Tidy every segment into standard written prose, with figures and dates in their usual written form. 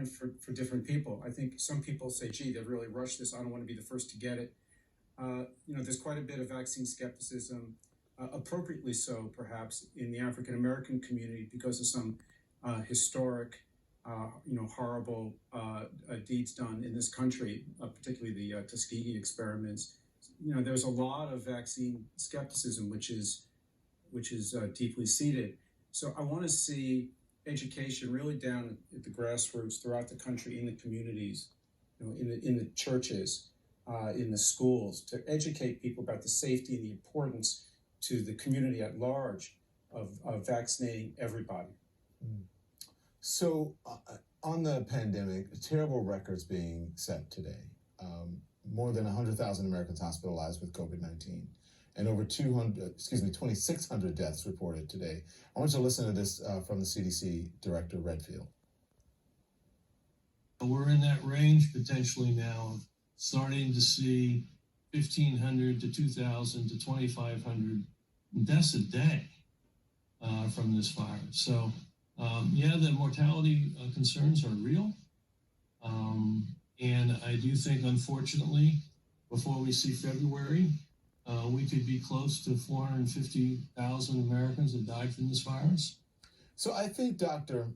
different for different people. I think some people say, gee, they've really rushed this. I don't want to be the first to get it. There's quite a bit of vaccine skepticism, appropriately so, perhaps, in the African American community because of some historic, horrible deeds done in this country, particularly the Tuskegee experiments. There's a lot of vaccine skepticism, which is deeply seated. So I want to see education really down at the grassroots throughout the country, in the communities, in the churches, in the schools, to educate people about the safety and the importance to the community at large of vaccinating everybody. So on the pandemic, terrible records being set today. More than 100,000 Americans hospitalized with COVID-19 and over 2,600 deaths reported today. I want you to listen to this from the CDC Director Redfield. We're in that range potentially now, starting to see 1,500 to 2,000 to 2,500 deaths a day from this virus. So, the mortality concerns are real. And I do think, unfortunately, before we see February, we could be close to 450,000 Americans that died from this virus. So I think, Doctor,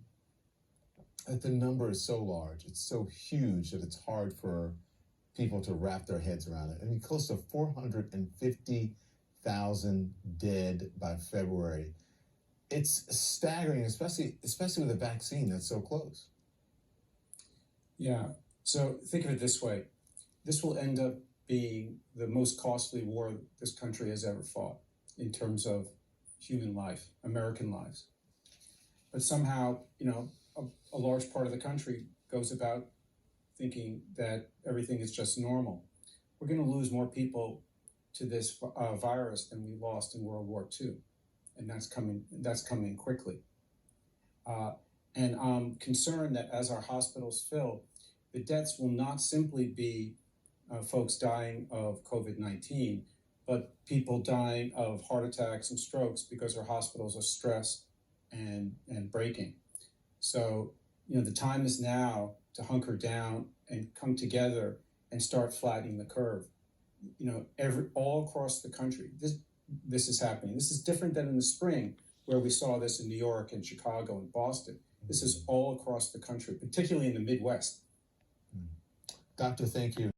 that the number is so large, it's so huge that it's hard for people to wrap their heads around it. I mean, close to 450,000 dead by February. It's staggering, especially with a vaccine that's so close. Yeah. So think of it this way. This will end up being the most costly war this country has ever fought in terms of human life, American lives. But somehow, a large part of the country goes about thinking that everything is just normal. We're going to lose more people to this virus than we lost in World War II. And that's coming quickly. And I'm concerned that as our hospitals fill, the deaths will not simply be folks dying of COVID-19, but people dying of heart attacks and strokes because our hospitals are stressed and breaking. So, the time is now to hunker down and come together and start flattening the curve. All across the country, this is happening. This is different than in the spring, where we saw this in New York and Chicago and Boston. This is all across the country, particularly in the Midwest. Doctor, thank you.